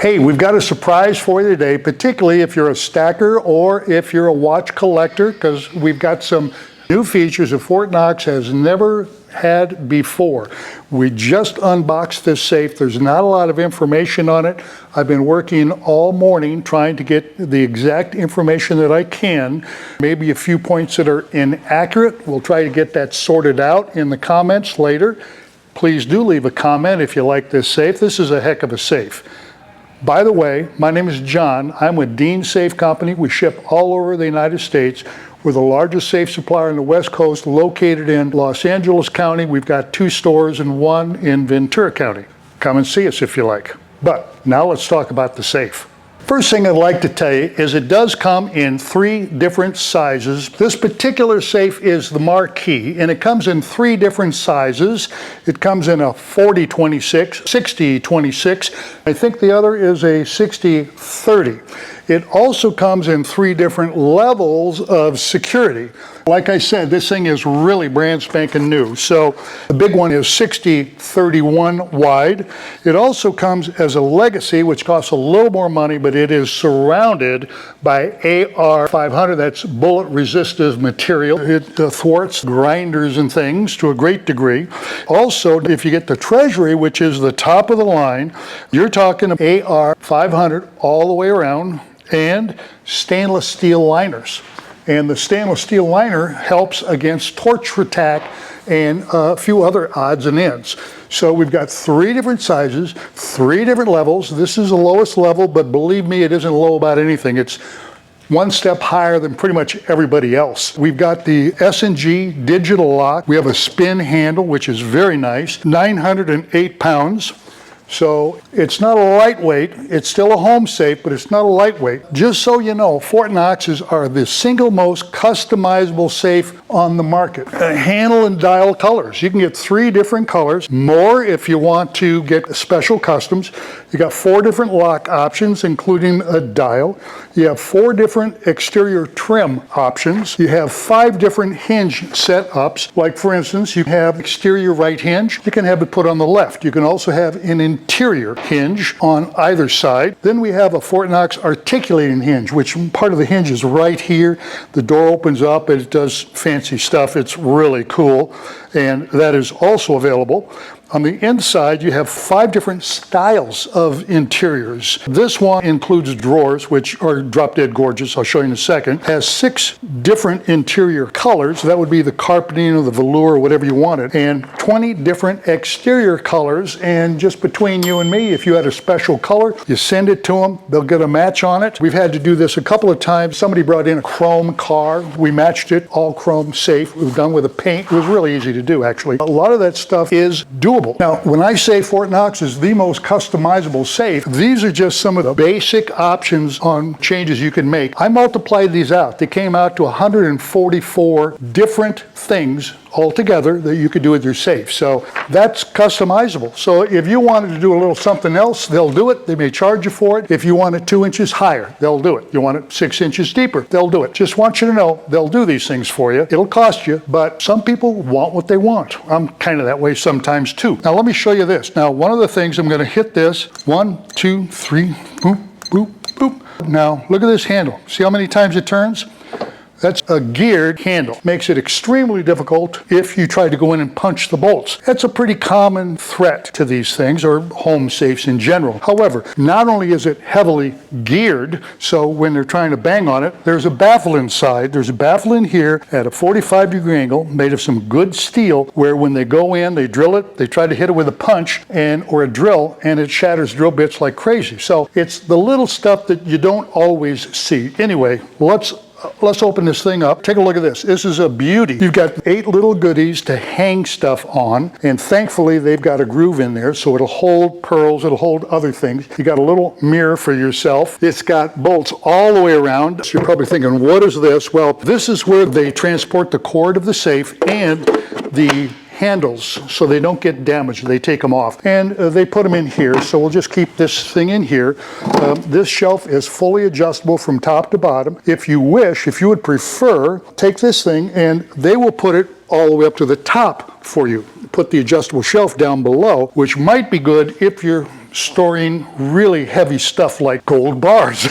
Hey, we've got a surprise for you today, particularly if you're a stacker or if you're a watch collector, because we've got some new features that Fort Knox has never had before. We just unboxed this safe. There's not a lot of information on it. I've been working all morning trying to get the exact information that I can. Maybe a few points that are inaccurate. We'll try to get that sorted out in the comments later. Please do leave a comment if you like this safe. This is a heck of a safe. By the way, my name is John. I'm with Dean Safe Company. We ship all over the United States. We're the largest safe supplier on the West Coast, located in Los Angeles County. We've got 2 stores and 1 in Ventura County. Come and see us if you like. But now let's talk about the safe. First thing I'd like to tell you is it does come in 3 different sizes. This particular safe is the Marquise, and it comes in 3 different sizes. It comes in a 40-26, 60-26. I think the other is a 60-30. It also comes in 3 different levels of security. Like I said, this thing is really brand spanking new. So the big one is 60-31 wide. It also comes as a legacy, which costs a little more money, but it is surrounded by AR 500. That's bullet resistive material. It thwarts grinders and things to a great degree. Also, if you get the Treasury, which is the top of the line, you're talking AR 500 all the way around, and stainless steel liners. And the stainless steel liner helps against torch attack and a few other odds and ends. So we've got 3 different sizes, 3 different levels. This is the lowest level, but believe me, it isn't low about anything. It's 1 step higher than pretty much everybody else. We've got the S&G digital lock. We have a spin handle, which is very nice, 908 pounds. So it's not a lightweight. It's still a home safe, but it's not a lightweight. Just so you know, Fort Knox's are the single most customizable safe on the market. Handle and dial colors. You can get 3 different colors, more if you want to get special customs. You got 4 different lock options, including a dial. You have 4 different exterior trim options. You have 5 different hinge setups. Like for instance, you have exterior right hinge. You can have it put on the left. You can also have an interior hinge on either side. Then we have a Fort Knox articulating hinge, which part of the hinge is right here. The door opens up and it does fancy stuff. It's really cool, and that is also available. On the inside, you have 5 different styles of interiors. This one includes drawers, which are drop dead gorgeous. I'll show you in a second. Has 6 different interior colors. That would be the carpeting or the velour or whatever you wanted. And 20 different exterior colors. And just between you and me, if you had a special color, you send it to them. They'll get a match on it. We've had to do this a couple of times. Somebody brought in a chrome car. We matched it, all chrome safe. It was done with a paint. It was really easy to do, actually. A lot of that stuff is doable. Now, when I say Fort Knox is the most customizable safe, these are just some of the basic options on changes you can make. I multiplied these out. They came out to 144 different things altogether that you could do with your safe. So that's customizable. So if you wanted to do a little something else, they'll do it. They may charge you for it. If you want it 2 inches higher, they'll do it. You want it 6 inches deeper, they'll do it. Just want you to know, they'll do these things for you. It'll cost you, but some people want what they want. I'm kind of that way sometimes too. Now let me show you this. Now one of the things, I'm going to hit this, 1, 2, 3, boop, boop, boop. Now look at this handle. See how many times it turns? That's a geared handle. Makes it extremely difficult if you try to go in and punch the bolts. That's a pretty common threat to these things, or home safes in general. However, not only is it heavily geared, so when they're trying to bang on it, there's a baffle inside. There's a baffle in here at a 45-degree angle, made of some good steel, where when they go in, they drill it, they try to hit it with a punch or a drill, and it shatters drill bits like crazy. So it's the little stuff that you don't always see. Anyway, let's open this thing up. Take a look at this. This is a beauty. You've got 8 little goodies to hang stuff on, and thankfully they've got a groove in there, so it'll hold pearls, it'll hold other things. You got a little mirror for yourself. It's got bolts all the way around. So you're probably thinking, what is this? Well, this is where they transport the cord of the safe and the handles so they don't get damaged. They take them off and they put them in here. So we'll just keep this thing in here. This shelf is fully adjustable from top to bottom. If you wish, if you would prefer, take this thing and they will put it all the way up to the top for you. Put the adjustable shelf down below, which might be good if you're storing really heavy stuff like gold bars.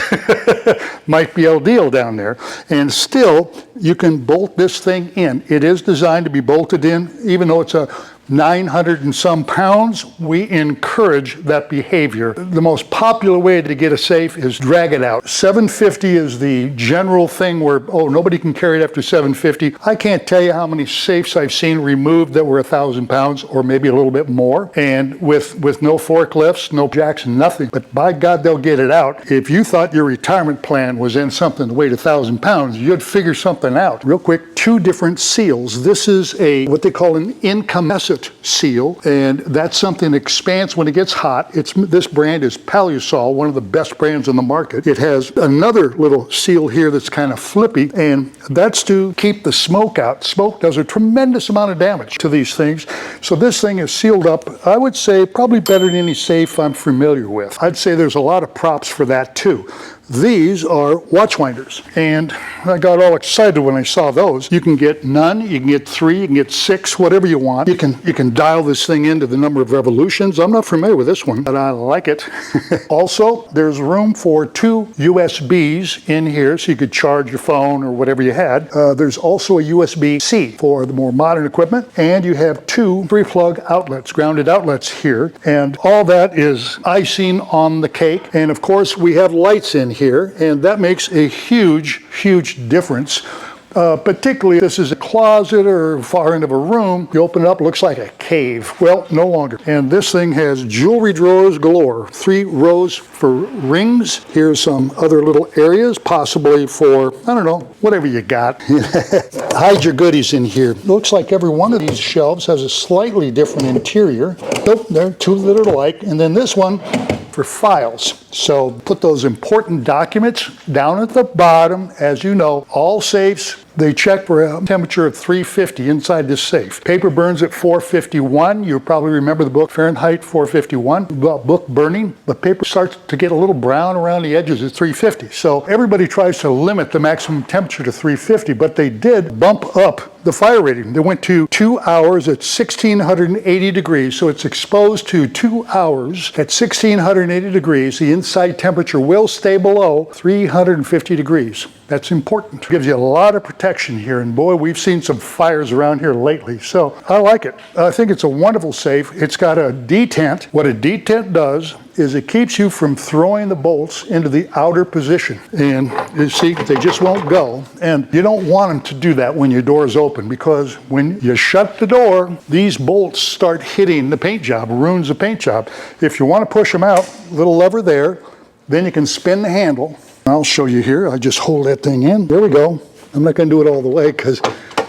Might be ideal down there. And still, you can bolt this thing in. It is designed to be bolted in, even though it's a 900 and some pounds, we encourage that behavior. The most popular way to get a safe is drag it out. 750 is the general thing where, oh, nobody can carry it after 750. I can't tell you how many safes I've seen removed that were 1,000 pounds or maybe a little bit more, and with no forklifts, no jacks, nothing. But by God, they'll get it out. If you thought your retirement plan was in something that weighed 1,000 pounds, you'd figure something out. Real quick, 2 different seals. This is what they call an incandescent seal, and that's something that expands when it gets hot. This brand is Palusol, one of the best brands on the market. It has another little seal here that's kind of flippy, and that's to keep the smoke out. Smoke does a tremendous amount of damage to these things. So this thing is sealed up, I would say, probably better than any safe I'm familiar with. I'd say there's a lot of props for that too. These are watch winders, and I got all excited when I saw those. You can get none, you can get 3, you can get 6, whatever you want. You can dial this thing into the number of revolutions. I'm not familiar with this one, but I like it. Also, there's room for 2 USBs in here, so you could charge your phone or whatever you had. There's also a USB-C for the more modern equipment, and you have 2 3-plug outlets, grounded outlets here, and all that is icing on the cake. And of course, we have lights in here, and that makes a huge difference. Particularly if this is a closet or far end of a room, you open it up, it looks like a cave. Well, no longer. And this thing has jewelry drawers galore. 3 rows for rings. Here's some other little areas, possibly for, I don't know, whatever you got. Hide your goodies in here. Looks like every one of these shelves has a slightly different interior. Nope, there are 2 that are alike. And then this one for files. So put those important documents down at the bottom. As you know, all safes, they check for a temperature of 350 inside this safe. Paper burns at 451. You probably remember the book Fahrenheit 451 about book burning, but paper starts to get a little brown around the edges at 350. So everybody tries to limit the maximum temperature to 350, but they did bump up the fire rating. They went to 2 hours at 1680 degrees. So it's exposed to 2 hours at 1680 degrees. The inside temperature will stay below 350 degrees. That's important. It gives you a lot of protection here, and boy, we've seen some fires around here lately, so I like it. I think it's a wonderful safe. It's got a detent. What a detent does is it keeps you from throwing the bolts into the outer position, and you see, they just won't go, and you don't want them to do that when your door is open, because when you shut the door, these bolts start hitting the paint job, ruins the paint job. If you want to push them out, little lever there, then you can spin the handle. I'll show you here. I just hold that thing in. There we go. I'm not going to do it all the way because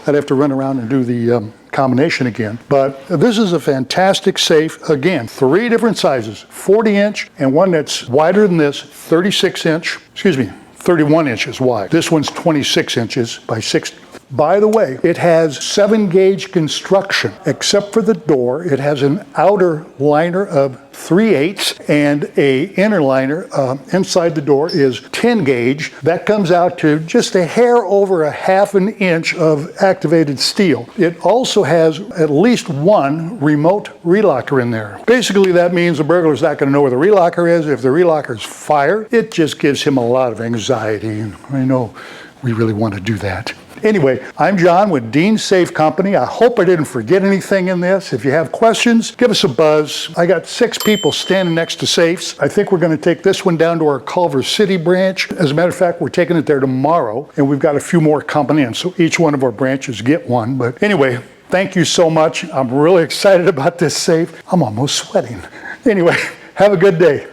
I'd have to run around and do the combination again. But this is a fantastic safe. Again, 3 different sizes, 40-inch and one that's wider than this, 31 inches wide. This one's 26 inches by 6. By the way, it has 7-gauge construction. Except for the door, it has an outer liner of 3/8 and a inner liner inside the door is 10-gauge. That comes out to just a hair over a 1/2 inch of activated steel. It also has at least 1 remote relocker in there. Basically, that means the burglar's not going to know where the relocker is. If the relocker's fire, it just gives him a lot of anxiety. And I know we really want to do that. Anyway, I'm John with Dean's Safe Company. I hope I didn't forget anything in this. If you have questions, give us a buzz. I got 6 people standing next to safes. I think we're going to take this one down to our Culver City branch. As a matter of fact, we're taking it there tomorrow, and we've got a few more coming in, so each one of our branches get one. But anyway, thank you so much. I'm really excited about this safe. I'm almost sweating. Anyway, have a good day.